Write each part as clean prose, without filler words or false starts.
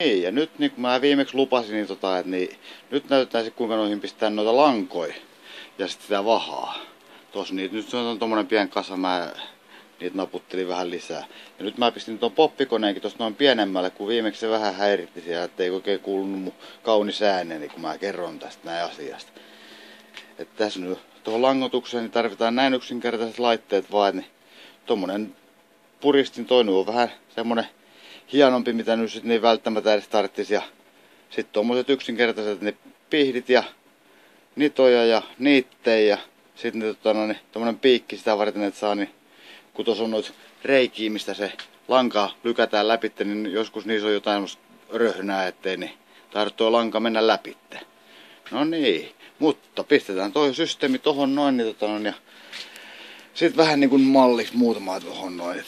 Niin, ja nyt niin kun mä viimeksi lupasin, niin nyt näytetään sitten kuinka noihin pistää noita lankoja ja sitten sitä vahaa. Tossa niitä, nyt se on tommonen pien kasa, mä niitä naputtelin vähän lisää. Ja nyt mä pistin ton poppikoneenkin tossa noin pienemmälle, kun viimeksi se vähän häiritti siellä, ettei oikein kuulunut mun kaunis ääneni, kun mä kerron tästä näin asiasta. Että tässä nyt tuohon langotukseen niin tarvitaan näin yksinkertaiset laitteet vaan, niin tommonen puristin toinen on vähän semmonen hienompi, mitä nyt sit niin välttämättä edes tarttis. Ja sit tommoset yksinkertaiset ne pihdit ja nitoja ja niittejä ja sit ne tommonen piikki sitä varten, että saa niin kun tuossa on noit reikiä, mistä se lanka lykätään läpi, niin joskus niissä on jotain röhnää, ettei niin tarvitse lanka mennä läpi. No niin, mutta pistetään toi systeemi tohon noin niin, ja sit vähän niin kuin malliksi muutamaa tohon noin.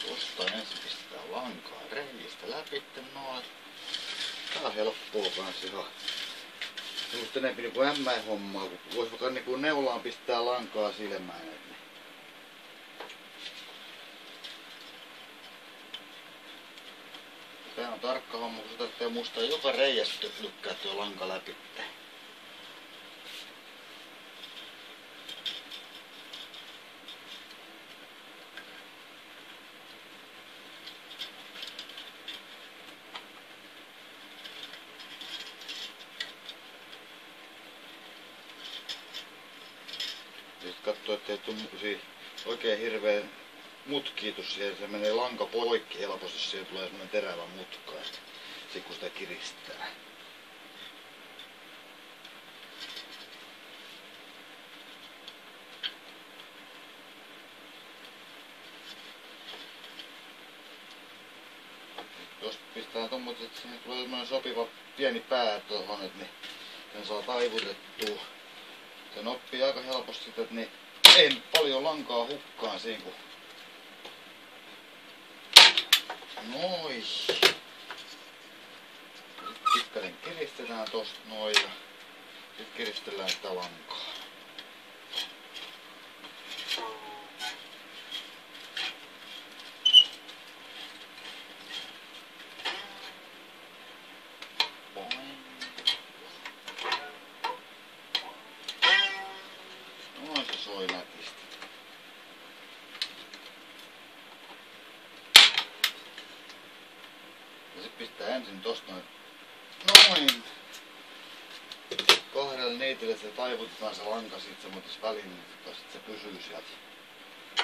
Tuosta ensin pistetään lankaa reijistä läpi noin. Tää on helppoa kans ihan. Just enempi niinku ämmäihommaa, kun vois vaikka niinku neulaan pistää lankaa silmään. Tää on tarkka homma, kun tarvitsee muistaa joka reijästä lykkää tuo lanka läpi. Sitten katsoo, ettei tuu oikein hirveä mutkiitus siihen, se menee lanka poikki helposti, siihen tulee semmonen terävä mutka, sit kun sitä kiristää. Jos pistää tommoset, että siihen tulee semmonen sopiva pieni pää tuohon, että niin sen saa taivutettua. Sen oppii aika helposti sitä, että niin ei paljon lankaa hukkaan siinä kun... Noin. Pikkasen kiristetään tosta noin ja sit kiristellään sitä lankaa. Noin se soi nätisti. Ja sit pistää ensin tosta noin. Kahdella neitillä se taivutetaan se lanka sit semmoitis väliin, niin sit se pysyy sieltä.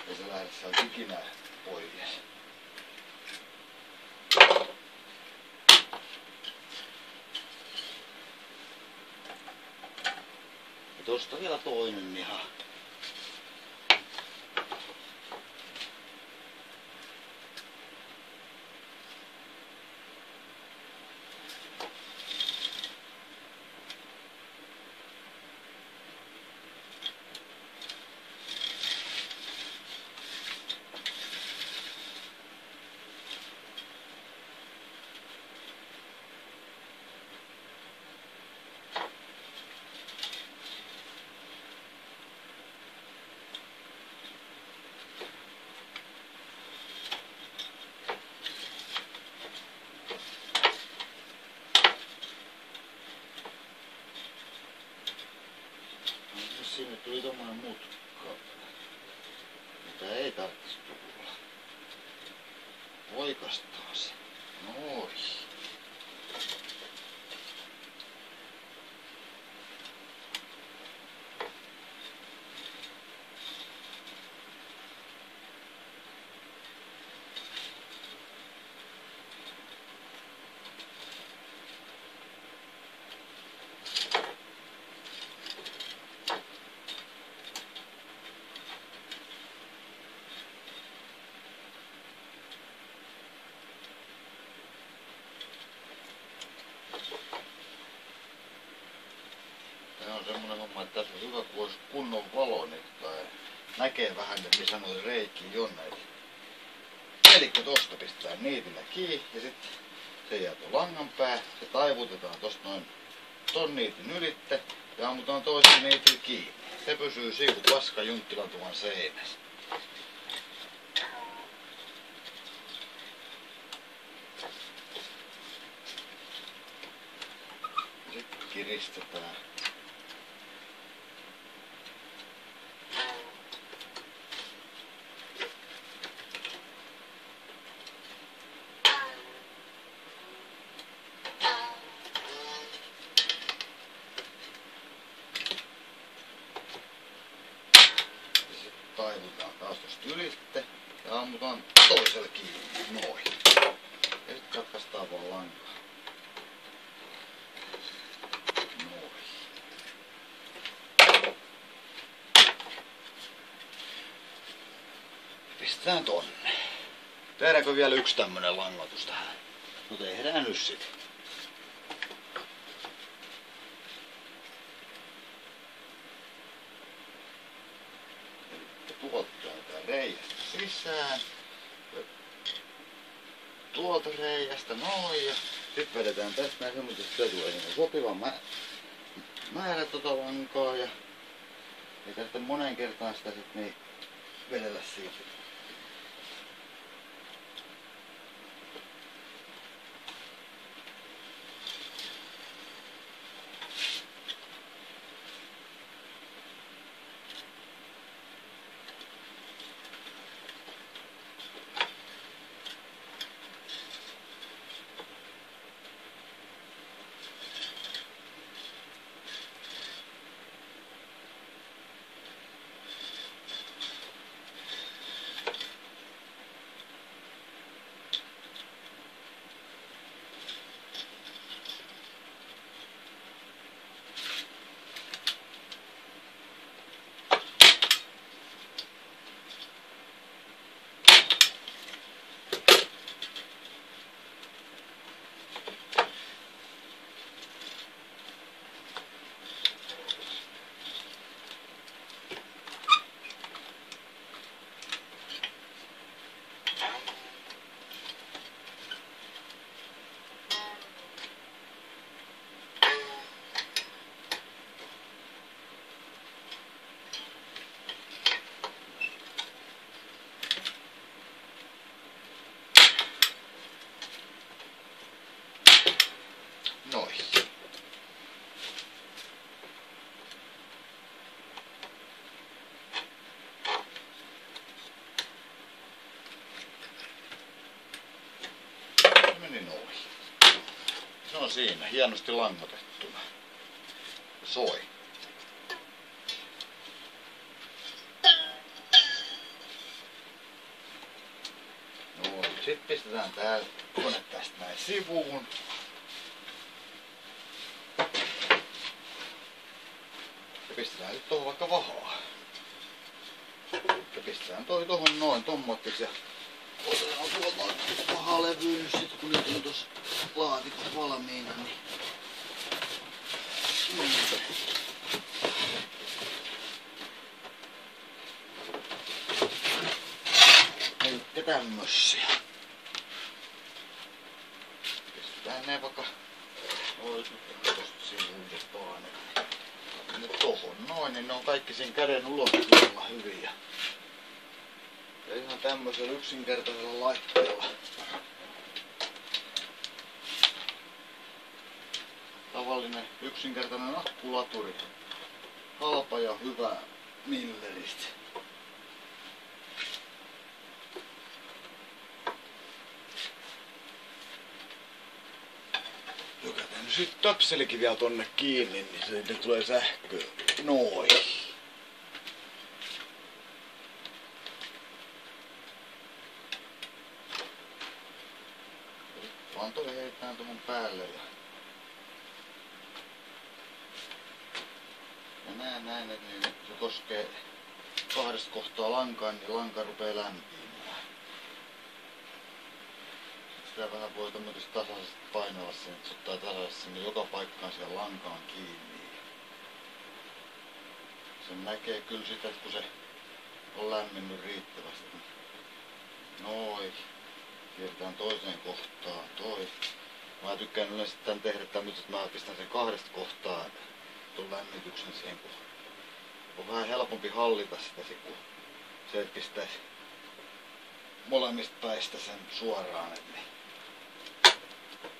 Ei se lähde sieltä ikinä pois. Ja tosta vielä toinen ihan. Sinne tuli tommonen mutka, mitä ei tarvitsi tulla. Oikastaan se. Noin. Tää on semmonen homma, että tässä on hyvä, kun olisi kunnon valo, niin näkee vähän, missä noin reikiä on näitä. Elikkä tosta pistetään niitillä kiinni ja sitten se jää tuon langan pää. Se taivutetaan tosta noin ton niitin ylitte ja ammutaan toisen niitin kiinni. Se pysyy siinä kuin paska junttilan tuvan seinässä. Sitten kiristetään. Taivutaan taas tosta ylitte ja ammutaan toiselle kiinni. Noin. Ja sitten katkaistaan vaan lankaa. Noin. Pistetään tonne. Tehdäänkö vielä yksi tämmönen langatus tähän? No tehdään nyt sit. Tuottaa tää reiästä sisään. Tuolta reiästä noin ja sit vedetään tästä näin semmoisesti, se tulee sopiva määrä tota lankaa ja tästä monen kertaan sitä sit niin vedellä siitä. Noin. Se meni noin. Se on siinä, hienosti langotettuna. Soi. Noin. Sitten pistetään tää kone tästä näin sivuun. Ja pistetään nyt tohon vaikka vahaa. Ja pistetään toi tohon noin tommottis ja otetaan tuolta vahalevyyn nyt sit kun nyt on tossa laatikossa valmiina niin. Elikkä tämmösiä. Pistetään ne vaikka tosta sivuille vaan. Ne tohon noin, niin ne on kaikki siinä käden ulottuvilla hyviä. Ja ihan tämmöisellä yksinkertaisella laitteella. Tavallinen yksinkertainen akkulaturi. Halpa ja hyvä milleristä. Lykätään nyt sit töpselikin vielä tonne kiinni, niin siitä tulee sähköä. Noin. Vaan toi heitetään tuohon päälle ja näin, niin se koskee kahdesta kohtaa lankaa, niin lanka rupeaa lämpimään. Sitä vähän voi tämmöisesti tasaisesti painella sen, että se ottaa tasaisesti sinne joka paikkaan siellä lankaan kiinni. Sen näkee kyllä sitä, että kun se on lämmennyt riittävästi. Noin. Siirrytään toiseen kohtaan toi. Mä tykkään yleensä tän tehdä tämmöset, että mä pistän sen kahdesta kohtaa tuon lämmityksen siihen, kun on vähän helpompi hallita sitä, kun se et pistäis molemmista päistä sen suoraan. Niin.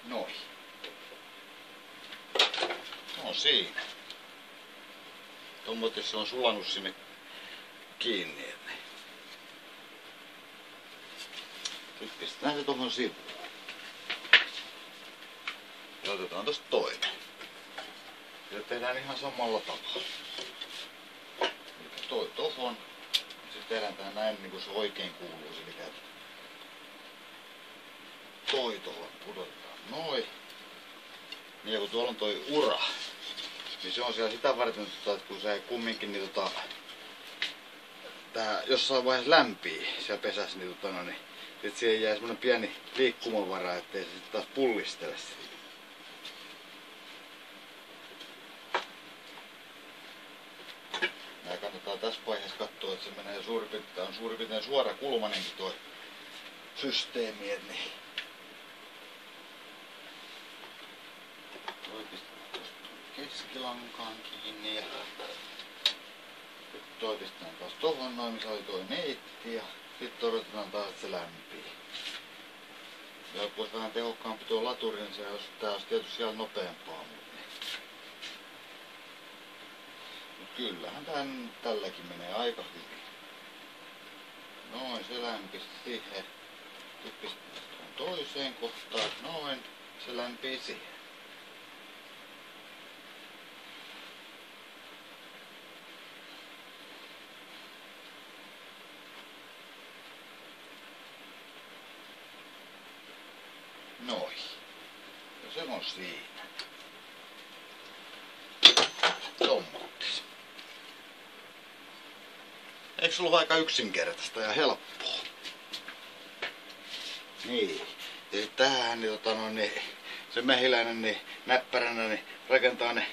Noin. No siinä. Tommoinen se on sulanut sinne kiinni. Niin. Nyt pistetään se tohon sivuun. Ja otetaan tosta toinen. Ja tehdään ihan samalla tavalla. Eli toi tohon. Ja sitten tehdään tää näin niin kuin se oikein kuuluu. Eli toi tohon pudotetaan noin. Niin ja kun tuolla on toi ura, niin se on siellä sitä varten, että kun se kumminkin niin tää jossain vaiheessa lämpii siellä pesässä, niin, niin sit siihen jää semmonen pieni liikkumavara, ettei se sit taas pullistele siitä. Nää kannattaa tässä vaiheessa katsoa, että se menee suurin piirtein suora kulmanenkin toi systeemi, niin toi pistetään tuosta keskilankaan kiinni ja nyt toi pistetään taas tohon noin, missä oli toi neitti ja sitten odotetaan taas, että se lämpii. Ja kun olisi vähän tehokkaampi tuo laturi, niin tää olisi tietysti siellä nopeampaa. Mutta kyllähän tälläkin menee aika hyvin. Noin, se lämpisi siihen. Nyt pistetään toiseen kohtaan. Noin, se lämpii siihen. Noin. Ja se on siinä. Tommottis. Eikö se ollut aika yksinkertaista ja helppoa? Niin. Ja sit tähän niin, niin, se mehiläinen niin, näppäränä niin, rakentaa ne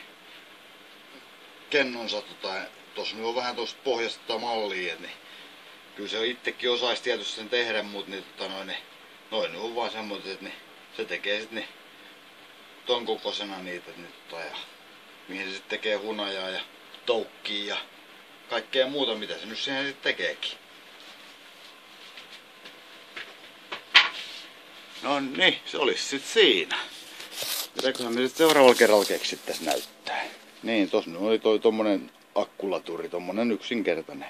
kennonsa. Tossa nyt on vähän tosta pohjasta mallia. Niin, kyllä se itsekin osaisi tietysti sen tehdä, mutta niin, noin on vaan semmoiset, että niin, se tekee sit niin, ton kokoisena niitä nyt ja mihin se sitten tekee hunajaa ja toukkia ja kaikkea muuta, mitä se nyt siihen sitten tekeekin. No niin, se olisi sitten siinä. Mitäköhän me sitten seuraavalla kerralla keksittäis näyttää. Niin, tossa oli toi tommonen akkulaturi, tommonen yksinkertainen.